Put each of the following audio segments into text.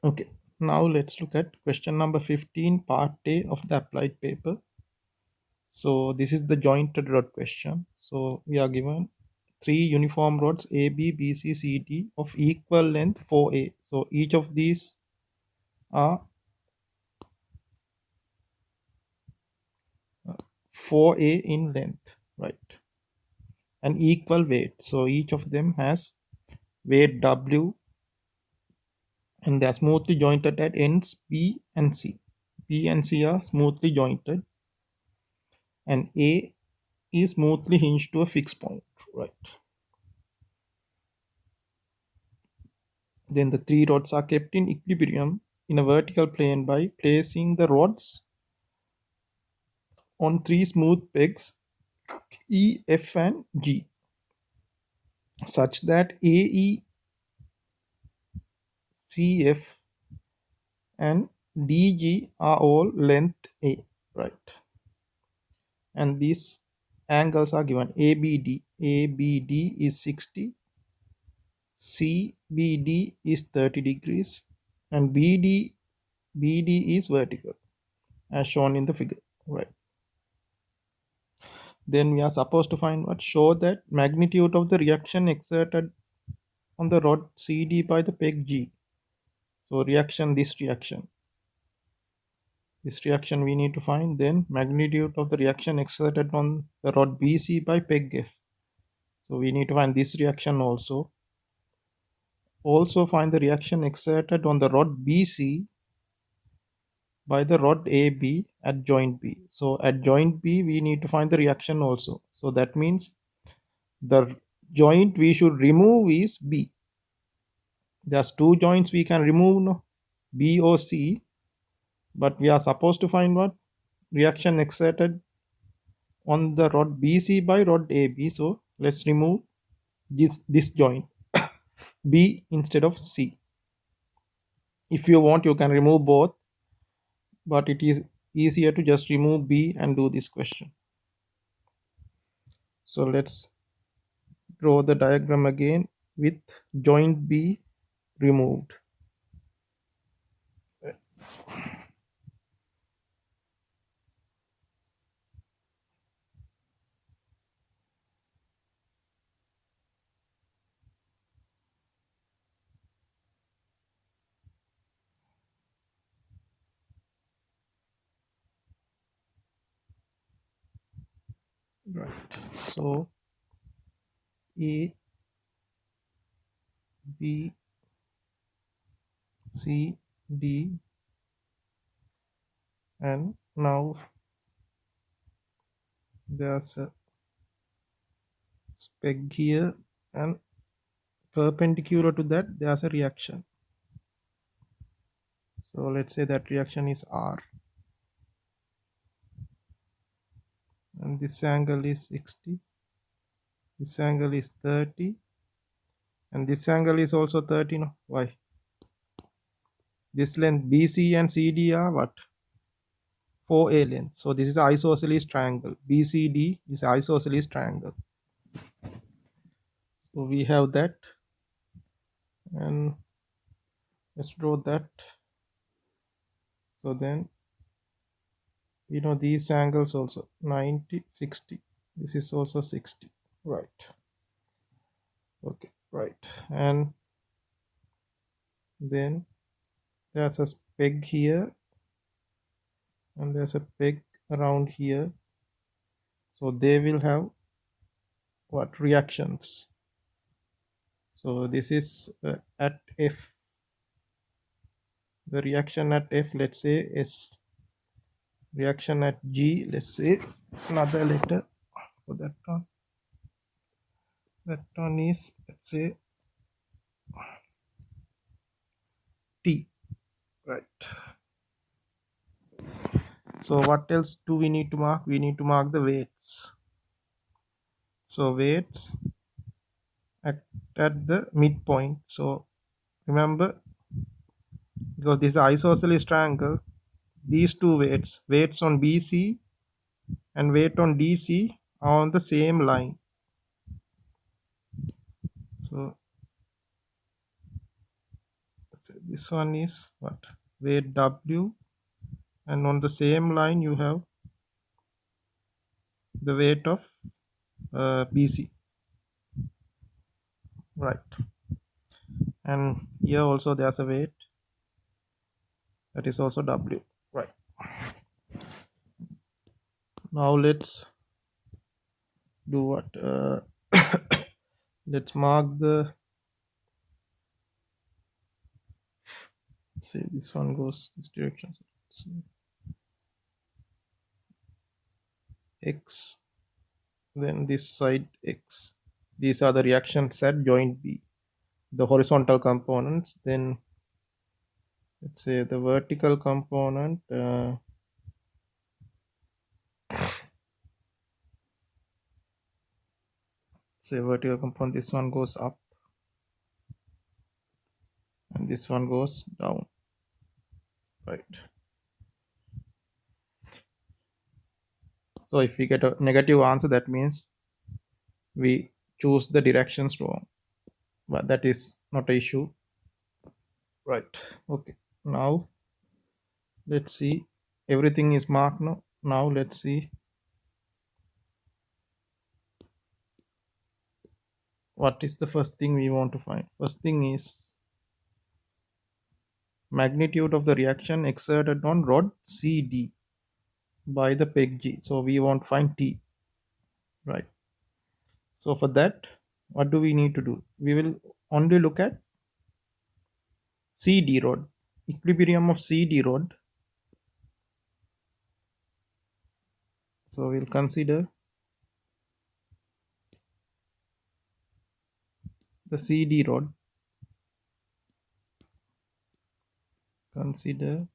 Okay, now let's look at question number 15, part A of the applied paper. So this is the jointed rod question. So we are given three uniform rods A, B, B, C, C, D of equal length 4A. So each of these are 4A in length, right? And equal weight. So each of them has weight W and they are smoothly jointed at ends B and C. B and C are smoothly jointed and A is smoothly hinged to a fixed point, right? Then the three rods are kept in equilibrium in a vertical plane by placing the rods on three smooth pegs E, F, and G, such that A, E, C, F, and D, G are all length A, right? And these angles are given ABD. ABD is 60, CBD is 30 degrees, and BD is vertical, as shown in the figure, right? Then we are supposed to find what? Show that magnitude of the reaction exerted on the rod CD by the peg G. So this reaction we need to find. Then magnitude of the reaction exerted on the rod BC by peg F. So we need to find this reaction also. Also find the reaction exerted on the rod BC by the rod AB at joint B. So at joint B we need to find the reaction also. So that means the joint we should remove is B. There's two joints we can remove, no? B or C, but we are supposed to find what? Reaction exerted on the rod BC by rod AB. So let's remove this joint B instead of C. If you want, you can remove both, but it is easier to just remove B and do this question. So let's draw the diagram again with joint B removed. Right. So A, B, C, D, and now there's a peg here, and perpendicular to that there's a reaction. So let's say that reaction is R, and this angle is 60, this angle is 30, and this angle is also 30. No, why? This length BC and CD are what? 4A length. So this is isosceles triangle. BCD is isosceles triangle. So we have that, and let's draw that. So then these angles also 90, 60. This is also 60, right? Okay, right. And then there's a peg here, and there's a peg around here. So they will have what? Reactions. So this is at F. The reaction at F, let's say S. Reaction at G, let's say another letter for that one. That one is, let's say, T, right? So what else do we need to mark? We need to mark the weights. So weights at the midpoint. So remember, because this is isosceles triangle, these two weights on BC and weight on DC are on the same line. So So this one is what? Weight W, and on the same line you have the weight of BC, right? And here also there's a weight that is also W, right? Now let's do what? Let's mark the, say this one goes this direction. So X, then this side X. These are the reactions at joint B, the horizontal components. Then let's say the vertical component, say vertical component, this one goes up and this one goes down, right? So if we get a negative answer, that means we choose the directions wrong, but that is not an issue, right? Okay, now let's see, everything is marked now. Now let's see what is the first thing we want to find. First thing is magnitude of the reaction exerted on rod CD by the peg G. So we want to find T, right? So for that, what do we need to do? We will only look at CD rod, equilibrium of CD rod. So we'll consider the CD rod. Consider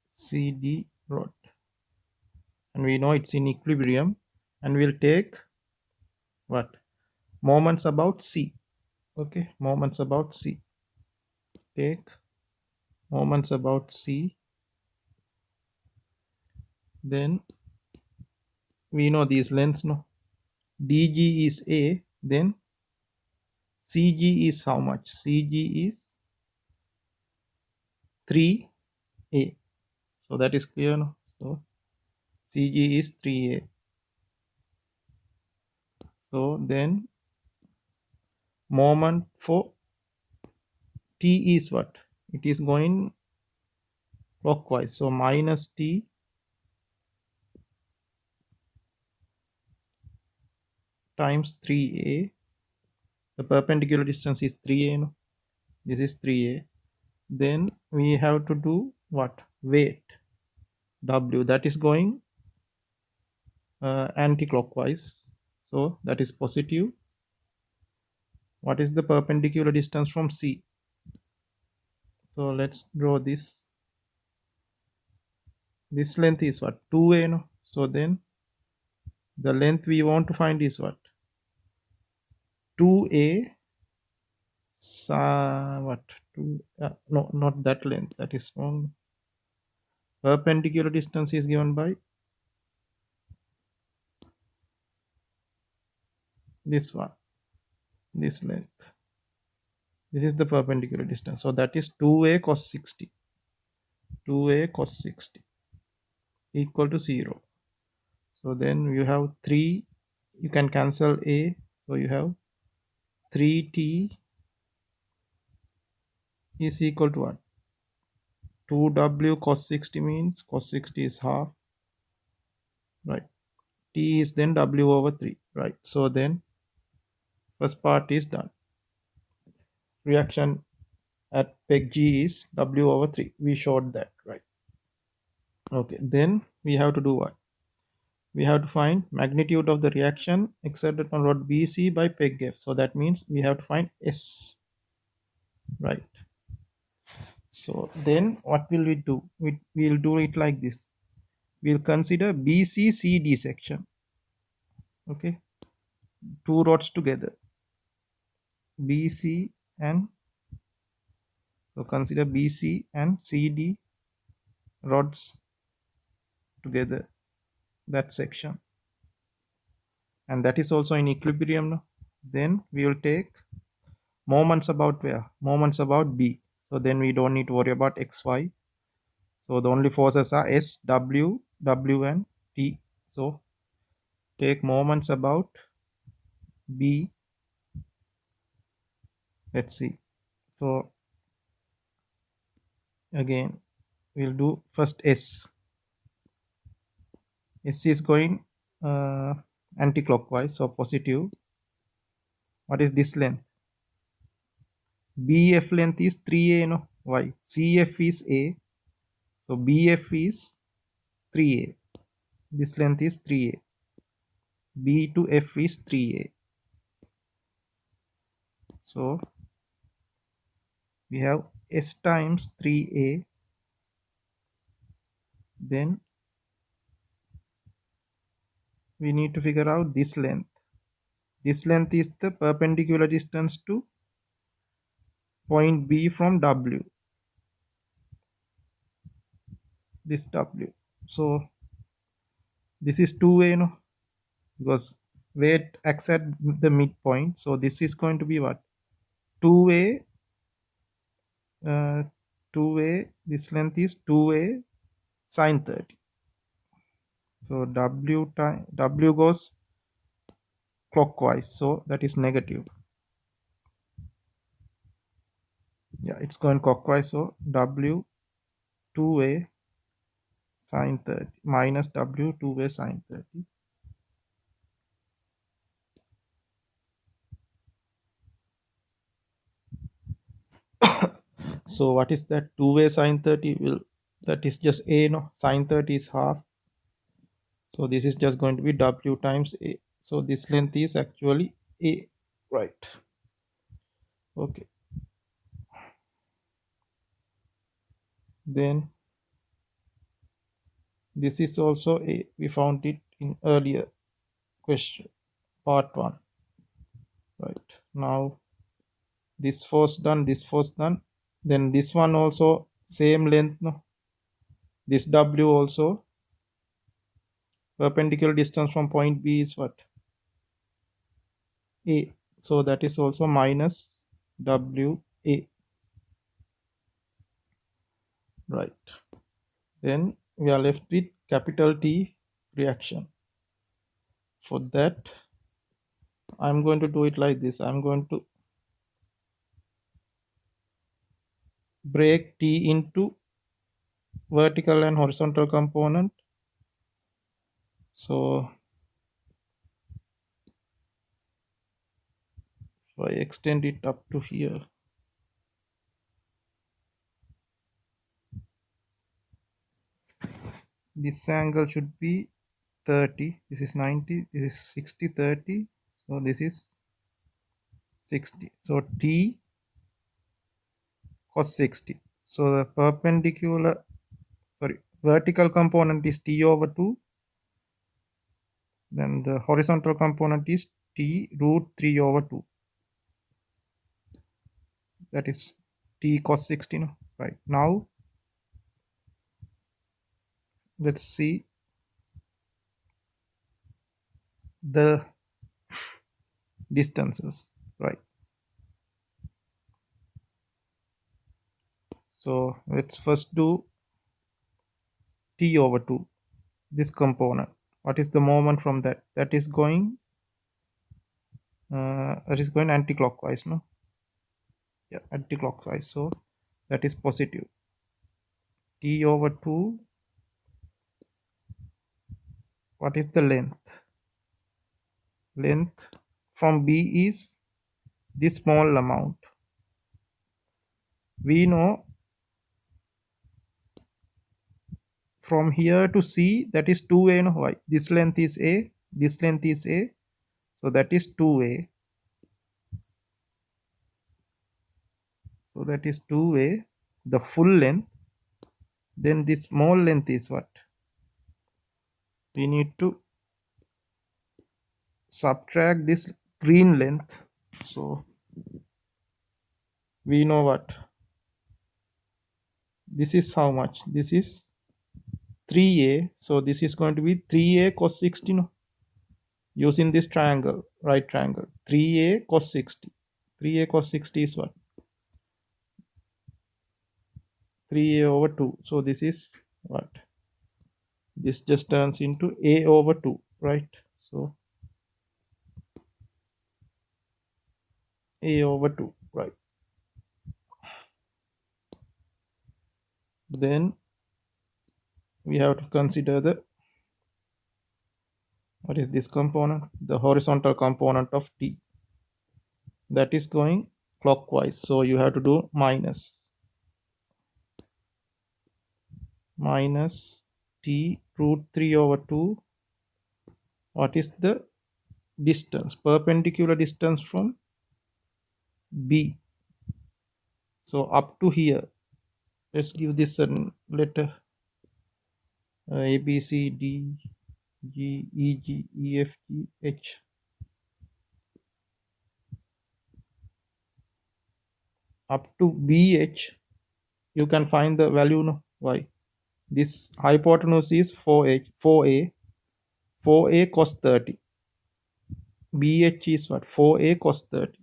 CD rod, and we know it's in equilibrium, and we'll take what? Moments about C. Okay, moments about C. Take moments about C. Then we know these lengths, no? DG is A, then CG is how much? CG is 3A. So that is clear, no? So CG is 3A. So then moment for T is what? It is going clockwise. So minus T times 3A. The perpendicular distance is 3A, no? This is 3A. Then we have to do what? Weight W, that is going anti-clockwise. So that is positive. What is the perpendicular distance from C? So let's draw this. This length is what? 2A, no? So then the length we want to find is what? 2A, what? 2, no, not that length, that is wrong. Perpendicular distance is given by this one, this length. This is the perpendicular distance. So that is 2A cos 60. 2A cos 60 equal to 0. So then you have 3, you can cancel A. So you have 3T is equal to what? 2W cos 60 means cos 60 is half, right? T is then W over 3, right? So then first part is done. Reaction at peg G is W over 3. We showed that, right? Okay, then we have to do what? We have to find magnitude of the reaction exerted on rod BC by peg F. So that means we have to find S, right? So then what will we do? We'll do it like this. We'll consider BC CD section. Okay, two rods together, BC and, so consider BC and CD rods together, that section, and that is also in equilibrium now. Then we will take moments about where? Moments about B. So then we don't need to worry about xy. So the only forces are S, W, W and T. So take moments about B. Let's see. So again we'll do first S. S is going anti-clockwise, so positive. What is this length? BF length is 3A, no? Why? CF is A, so BF is 3A. This length is 3A. B to F is 3A. So we have S times 3A. Then we need to figure out this length. This length is the perpendicular distance to point B from W. This W. So this is 2A, no? Because weight acts at the midpoint. So this is going to be what? 2A. 2A. This length is 2A sine 30. So W goes clockwise. So that is negative. Yeah, it's going clockwise. So W 2A sine 30 minus W 2A sine 30. So what is that? 2A sine 30 will, that is just A, no? Sine 30 is half. So this is just going to be W times A. So this length is actually A, right? Okay. Then this is also A. We found it in earlier question, part 1. Right. Now this force done, this force done. Then this one also same length, no? This W also perpendicular distance from point B is what? A. So that is also minus WA. Right. Then we are left with capital T reaction. For that, I'm going to do it like this. I'm going to break T into vertical and horizontal component. So if I extend it up to here, this angle should be 30. This is 90. This is 60, 30. So this is 60. So T cos 60. So the vertical component is T over 2. Then the horizontal component is T root 3 over 2. That is T cos 60. No? Right. Now let's see the distances. Right. So let's first do T over 2. This component. What is the moment from that? That is going anti-clockwise, no? Yeah, anti-clockwise. So that is positive. T over 2. What is the length? Length from B is this small amount. We know from here to C, that is 2A, no? Why? This length is A, this length is A. So that is 2A. So that is 2A, the full length. Then this small length is what? We need to subtract this green length. So we know what? This is how much? This is 3A. So this is going to be 3A cos 60, no? Using this triangle, right triangle. 3A cos 60. 3A cos 60 is what? 3a over 2. So this is what? This just turns into a over 2, right? So a over 2, right? Then we have to consider the, what is this component? The horizontal component of t. That is going clockwise. So you have to do minus t root 3 over 2. What is the distance? Perpendicular distance from B. So up to here. Let's give this a letter A, B, C, D, G, E, G, E, F, G, H. Up to BH, you can find the value, no? Why? This hypotenuse is 4a cos 30. BH is what? 4a cos 30.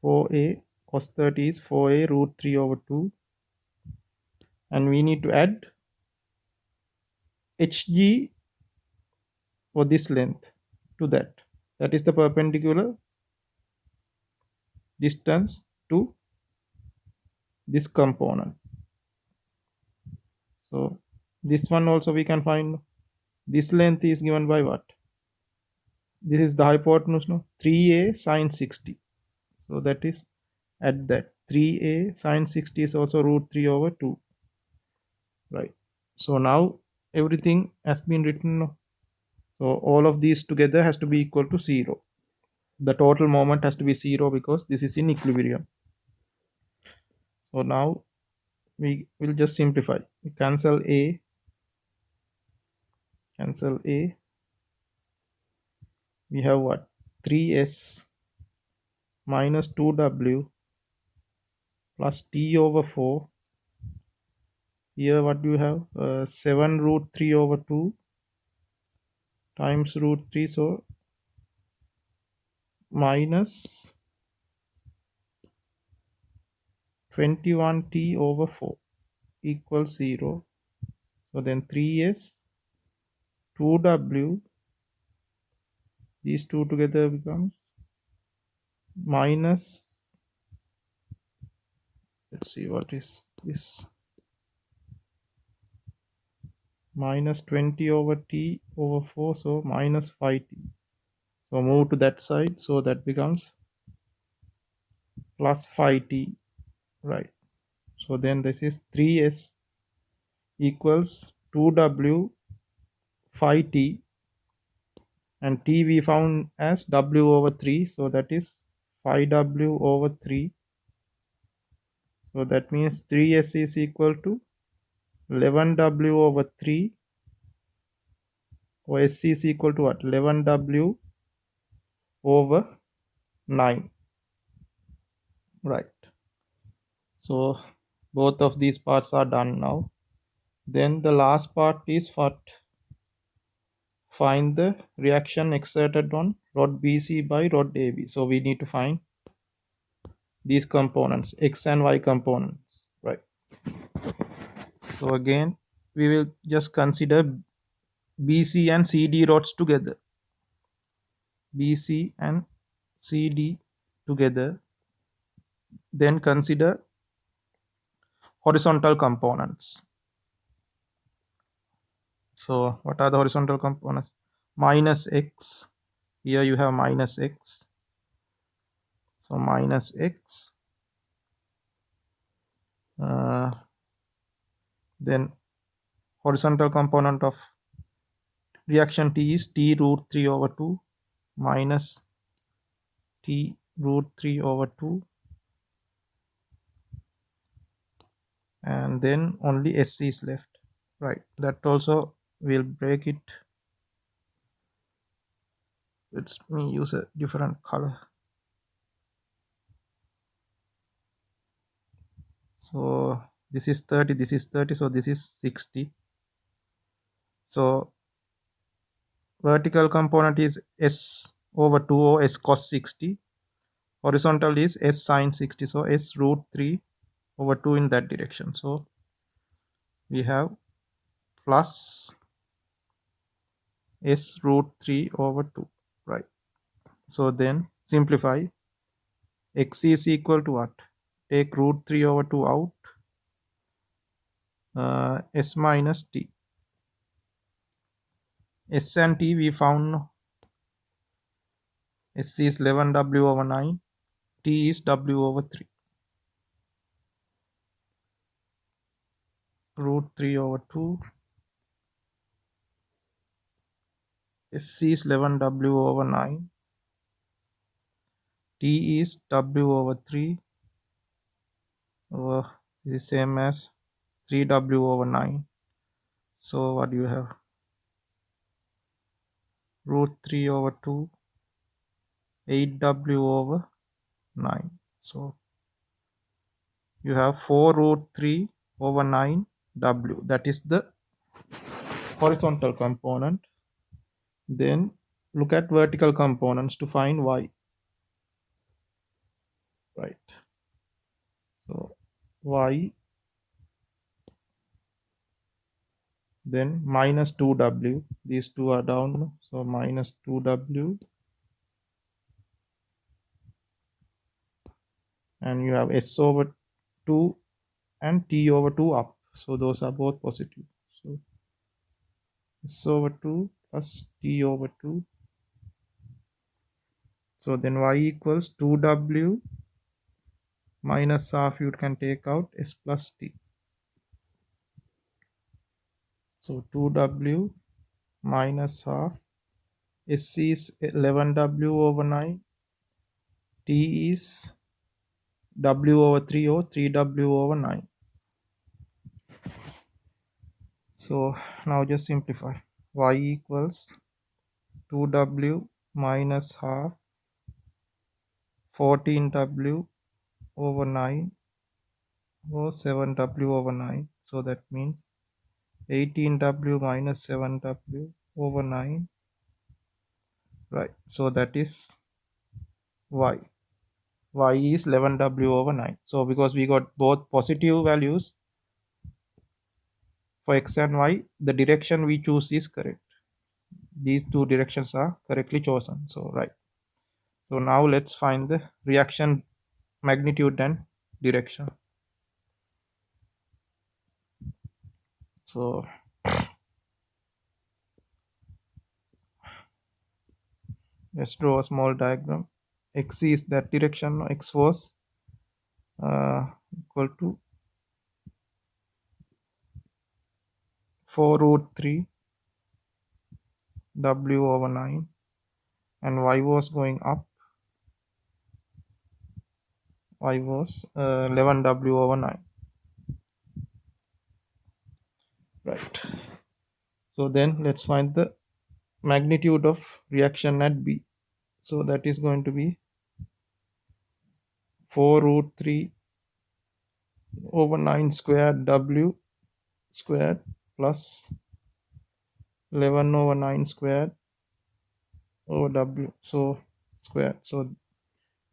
4a cos 30 is 4a root 3 over 2. And we need to add HG for this length to that. That is the perpendicular distance to this component. So this one also we can find. This length is given by what? This is the hypotenuse, no? 3a sine 60. So that is at that 3a sine 60 is also root 3 over 2, right? So now everything has been written, no? So all of these together has to be equal to 0. The total moment has to be 0 because this is in equilibrium. So now we will just simplify. We cancel a. We have what? 3s minus 2w plus t over 4. Here what do you have? 7 root 3 over 2 times root 3. So minus 21t over 4 equals 0. So then 3s, 2w, these two together becomes minus, let's see what is this, minus 20 over t over 4, so minus 5t. So move to that side, so that becomes plus 5t, right? So then this is 3s equals 2w 5t, and t we found as w over 3, so that is 5w over 3. So that means 3s is equal to 11w over 3, or s is equal to what? 11w over 9, right? So both of these parts are done now. Then the last part is what? Find the reaction exerted on rod BC by rod AB. So we need to find these components, x and y components, right? So again, we will just consider BC and CD rods together. BC and CD together. Then consider horizontal components. So what are the horizontal components? Minus x. Here you have minus x. So minus x. Then horizontal component of reaction T is T root 3 over 2 minus T root 3 over 2. And then only S is left, right? That also will break it. Let me use a different color. So this is 30, this is 30, so this is 60. So vertical component is S over 2 or S cos 60. Horizontal is S sine 60, so S root 3 over 2 in that direction. So we have plus s root 3 over 2, right? So then simplify. X is equal to what? Take root 3 over 2 out, s minus t. S and t we found. S is 11w over 9, t is w over 3. Root 3 over 2, s is 11w over 9, t is w over 3, is the same as 3w over 9. So what do you have? Root 3 over 2, 8w over 9. So you have 4 root 3 over 9 w. That is the horizontal component. Then look at vertical components to find y. Right. So y, then minus 2w. These two are down. So minus 2w. And you have s over 2 and t over 2 up. So those are both positive. So s over 2 plus t over 2. So then y equals 2w minus half, you can take out s plus t. So 2w minus half, s is 11w over 9, t is w over 3 or 3w over 9. So now just simplify. Y equals 2w minus half 14w over 9 or 7w over 9. So that means 18w minus 7w over 9. Right. So that is y. Y is 11w over 9. So because we got both positive values for x and y, the direction we choose is correct. These two directions are correctly chosen. So right. So now let's find the reaction magnitude and direction. So let's draw a small diagram. X is that direction. X was equal to 4 root 3 w over 9, and y was going up. Y was 11w over 9. Right. So then let's find the magnitude of reaction at B. So that is going to be 4 root 3 over 9 squared w squared plus 11 over 9 squared over w, so squared. So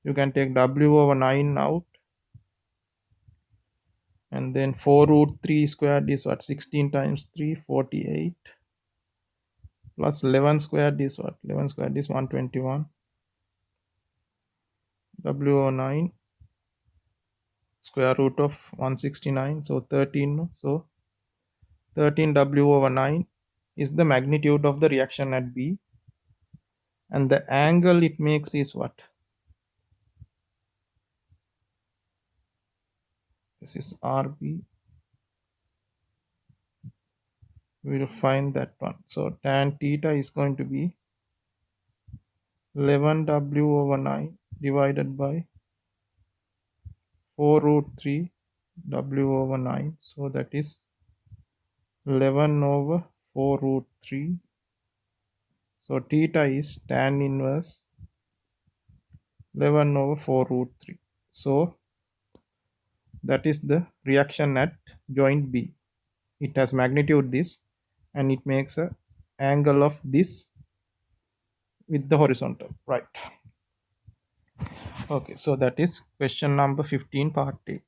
you can take w over 9 out, and then 4 root 3 squared is what? 16 times 3, 48, plus 11 squared is what? 11 squared is 121, w over 9 square root of 169, so 13. So 13w over 9 is the magnitude of the reaction at B, and the angle it makes is what? This is RB. We will find that one. So tan theta is going to be 11w over 9 divided by 4 root 3 w over 9. So that is 11 over 4 root 3. So theta is tan inverse 11 over 4 root 3. So that is the reaction at joint B. It has magnitude this, and it makes a angle of this with the horizontal. Right. Okay, so that is question number 15 part A.